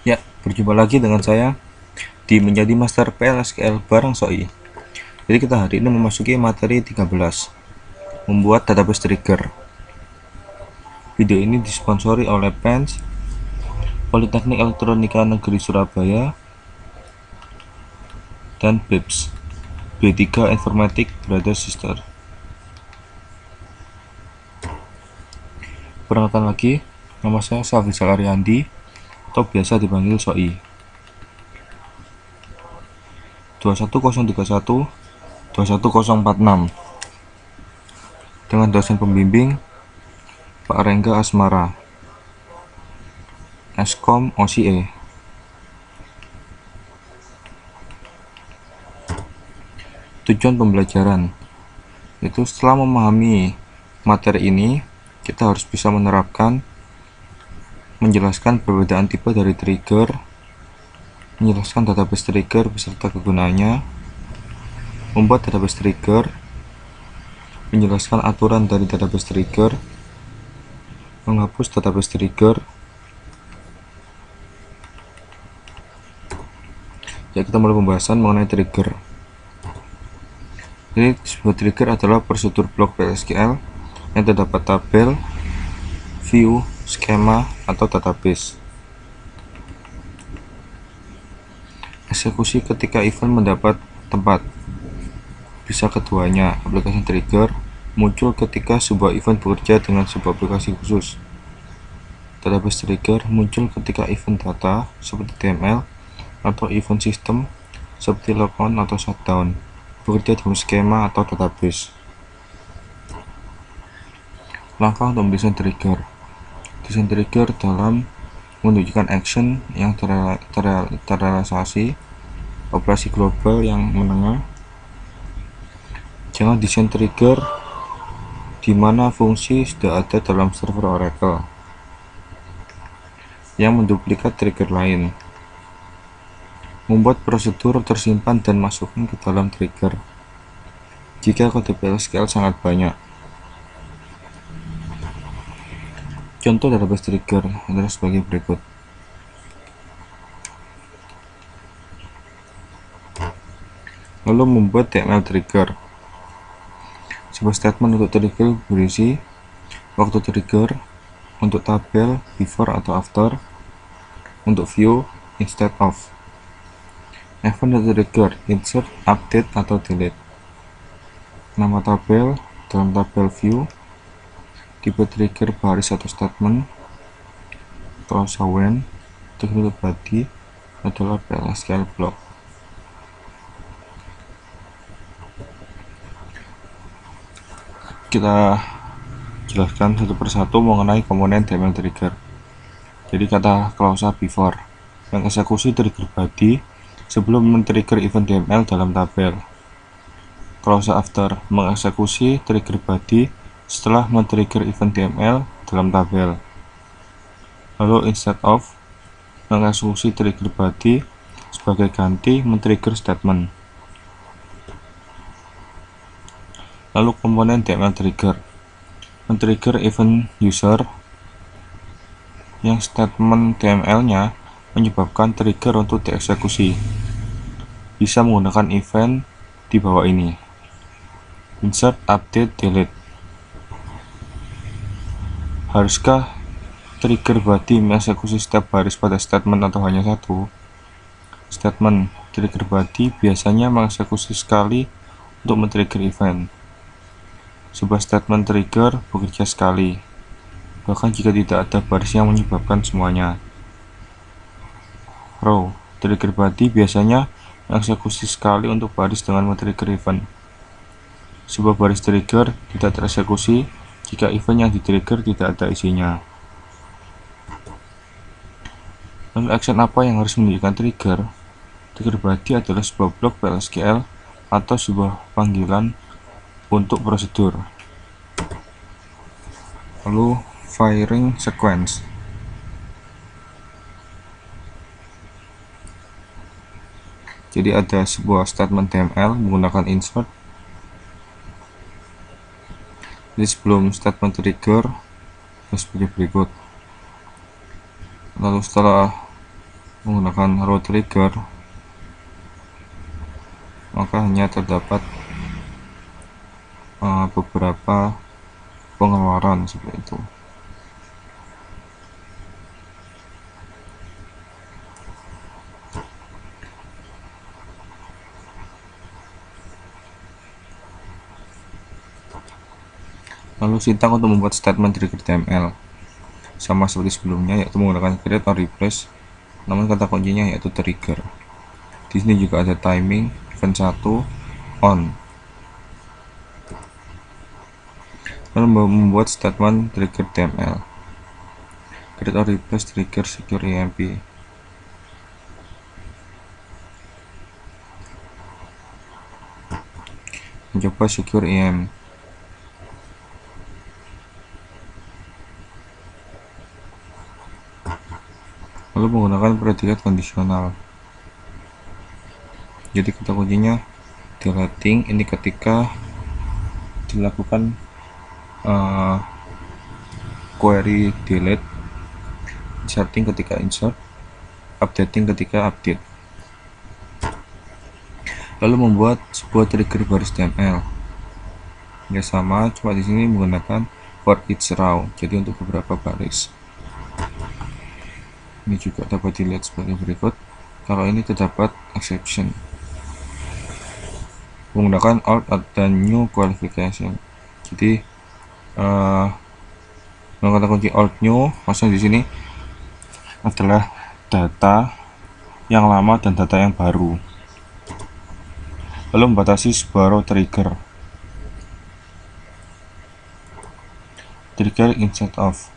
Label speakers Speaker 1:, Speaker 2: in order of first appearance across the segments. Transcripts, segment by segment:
Speaker 1: Ya, berjumpa lagi dengan saya di Menjadi Master PLSQL bareng Soi. Jadi kita hari ini memasuki materi 13, membuat database trigger. Video ini disponsori oleh PENS, Politeknik Elektronika Negeri Surabaya, dan BIPS, B3 Informatik Brother Sister. Perkenalkan lagi, nama saya Safrizal Ariandi, atau biasa dipanggil Soi. 21031 21046 dengan dosen pembimbing Pak Rengga Asmara, Eskom OCE. Tujuan pembelajaran itu setelah memahami materi ini, kita harus bisa menerapkan, menjelaskan perbedaan tipe dari trigger, menjelaskan database trigger beserta kegunaannya, membuat database trigger, menjelaskan aturan dari database trigger, menghapus database trigger. Ya, kita mulai pembahasan mengenai trigger. Jadi sebuah trigger adalah prosedur blok PLSQL yang terdapat tabel, view, skema, atau database. Eksekusi ketika event mendapat tempat. Bisa keduanya. Aplikasi trigger muncul ketika sebuah event bekerja dengan sebuah aplikasi khusus. Database trigger muncul ketika event data seperti DML atau event system seperti logon atau shutdown bekerja dalam skema atau database. Langkah untuk mendesain trigger. Desain trigger dalam menunjukkan action yang terrealisasi, operasi global yang menengah. Jangan desain trigger di mana fungsi sudah ada dalam server Oracle yang menduplikat trigger lain. Membuat prosedur tersimpan dan masukkan ke dalam trigger jika kode PLSQL sangat banyak. Contoh database trigger adalah sebagai berikut. Lalu membuat DML trigger. Sebuah statement untuk trigger berisi waktu trigger, untuk tabel before atau after, untuk view instead of, event trigger insert, update atau delete, nama tabel dalam tabel view, tipe trigger baris atau statement, clause when, trigger body adalah PLSQL block. Kita jelaskan satu persatu mengenai komponen DML trigger. Jadi kata clause before mengeksekusi trigger body sebelum men-trigger event DML dalam tabel. Clause after mengeksekusi trigger body setelah men-trigger event DML dalam tabel. Lalu instead of mengeksekusi trigger body sebagai ganti men-trigger statement. Lalu komponen DML trigger men-trigger event user yang statement DML-nya menyebabkan trigger untuk dieksekusi. Bisa menggunakan event di bawah ini. Insert, update, delete. Haruskah trigger body mengeksekusi setiap baris pada statement atau hanya satu? Statement trigger body biasanya mengeksekusi sekali untuk men-trigger event. Sebuah statement trigger bekerja sekali, bahkan jika tidak ada baris yang menyebabkan semuanya. Row trigger body biasanya mengeksekusi sekali untuk baris dengan men-trigger event. Sebuah baris trigger tidak tereksekusi jika event yang di-trigger tidak ada isinya. Lalu action apa yang harus menunjukkan trigger? Trigger body adalah sebuah blok PLSQL atau sebuah panggilan untuk prosedur. Lalu firing sequence. Jadi ada sebuah statement DML menggunakan insert. Jadi sebelum statement trigger seperti berikut. Lalu setelah menggunakan row trigger, maka hanya terdapat beberapa pengeluaran seperti itu. Lalu sintaks untuk membuat statement trigger TML sama seperti sebelumnya, yaitu menggunakan create or replace, namun kata kuncinya yaitu trigger. Di sini juga ada timing event 1 on. Lalu membuat statement trigger TML create or replace trigger secure EMP. Mencoba secure EM. Lalu menggunakan predikat kondisional. Jadi kata kuncinya deleting ini ketika dilakukan query delete, inserting ketika insert, updating ketika update. Lalu membuat sebuah trigger baris TML. Ya sama, cuma di sini menggunakan for each row. Jadi untuk beberapa baris. Ini juga dapat dilihat sebagai berikut. Kalau ini terdapat exception, menggunakan alt dan new qualification. Jadi kata kunci alt new, maksudnya di sini adalah data yang lama dan data yang baru. Lalu membatasi sebuah row trigger instead of.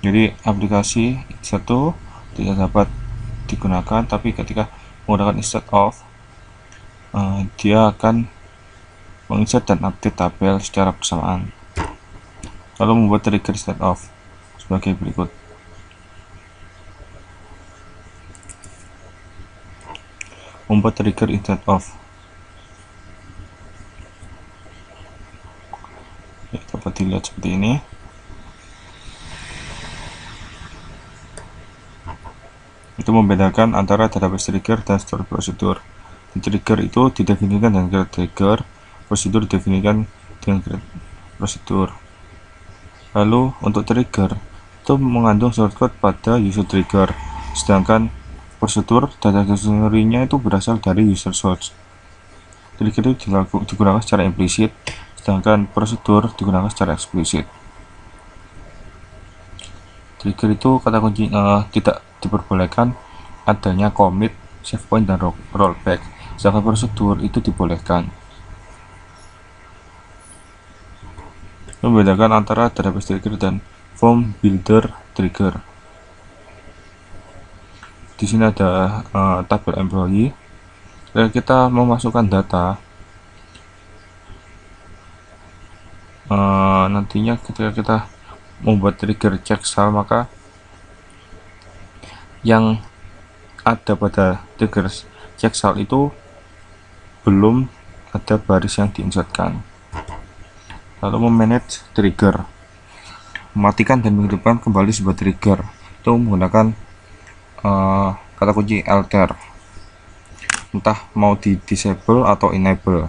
Speaker 1: Jadi aplikasi satu tidak dapat digunakan, tapi ketika menggunakan instead of, dia akan menginsert dan update tabel secara bersamaan. Lalu membuat trigger instead of sebagai berikut. Membuat trigger instead of, ya, dapat dilihat seperti ini. Itu membedakan antara database trigger dan store prosedur. Trigger itu didefinisikan dengan create trigger, prosedur didefinisikan dengan create prosedur. Lalu untuk trigger itu mengandung shortcode pada user trigger, sedangkan prosedur data dictionary-nya itu berasal dari user source. Trigger itu digunakan secara implisit, sedangkan prosedur digunakan secara eksplisit. Trigger itu kata kunci tidak diperbolehkan adanya commit, save point, dan rollback, sedangkan prosedur itu dibolehkan. Membedakan antara database trigger dan form builder trigger. Di sini ada tabel employee. Dan kita memasukkan data. Nantinya ketika kita membuat trigger check sal, maka yang ada pada trigger check sal itu belum ada baris yang diinsertkan. Lalu memanage trigger, mematikan dan menghidupkan kembali sebuah trigger itu menggunakan kata kunci alter, entah mau di disable atau enable.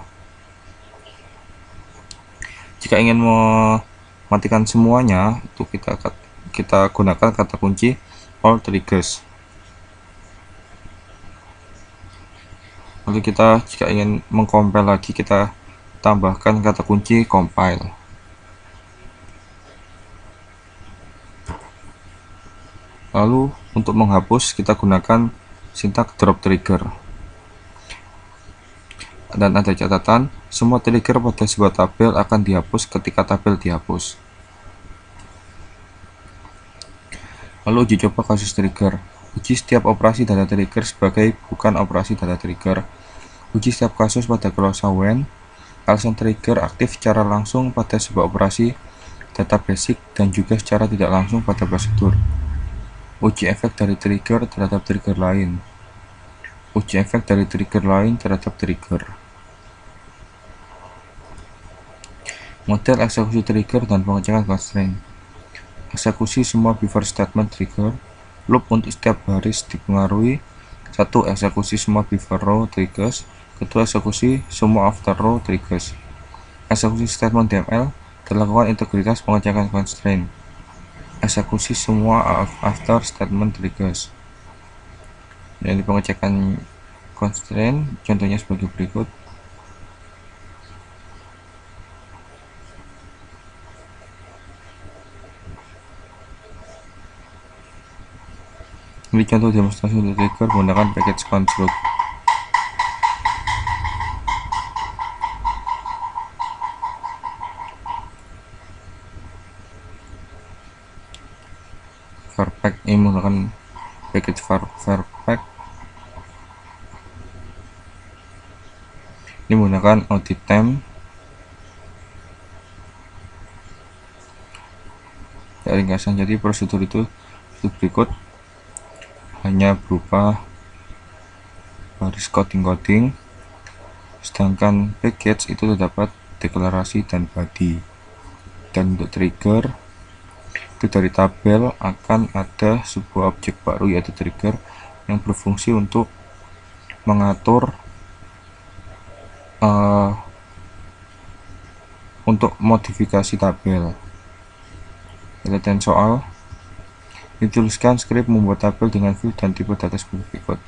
Speaker 1: Jika ingin mematikan semuanya, itu kita gunakan kata kunci all triggers. Lalu jika ingin mengcompile lagi, kita tambahkan kata kunci compile. Lalu untuk menghapus kita gunakan sintaks drop trigger. Dan ada catatan, semua trigger pada sebuah tabel akan dihapus ketika tabel dihapus. Lalu uji coba kasus trigger. Uji setiap operasi data trigger sebagai bukan operasi data trigger. Uji setiap kasus pada clause when alasan trigger aktif secara langsung pada sebuah operasi data basic dan juga secara tidak langsung pada prosedur. Uji efek dari trigger terhadap trigger lain. Uji efek dari trigger lain terhadap trigger. Model eksekusi trigger dan pengecekan constraint. Eksekusi semua before statement trigger Loop untuk setiap baris dipengaruhi: 1. Eksekusi semua before row triggers. Kedua, eksekusi semua after row triggers. Eksekusi statement DML dilakukan integritas pengecekan constraint. Eksekusi semua after statement triggers. Jadi pengecekan constraint contohnya sebagai berikut. Ini contoh demonstrasi untuk trigger menggunakan package construct. Varpack ini menggunakan package varpack. Ini menggunakan audit time. Ya, ringkasan, jadi prosedur itu berikut, hanya berupa baris coding, sedangkan package itu terdapat deklarasi dan body. Dan untuk trigger itu dari tabel akan ada sebuah objek baru yaitu trigger yang berfungsi untuk mengatur untuk modifikasi tabel. Kita lihat soal. Dituliskan skrip membuat tabel dengan view dan tipe data sebagai berikut.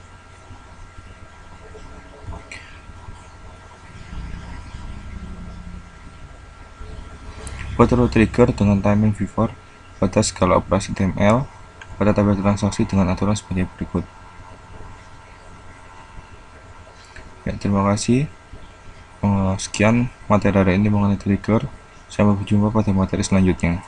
Speaker 1: Buat row trigger dengan timing before pada skala operasi DML pada tabel transaksi dengan aturan sebagai berikut. Ya, terima kasih. Sekian materi hari ini mengenai trigger. Sampai berjumpa pada materi selanjutnya.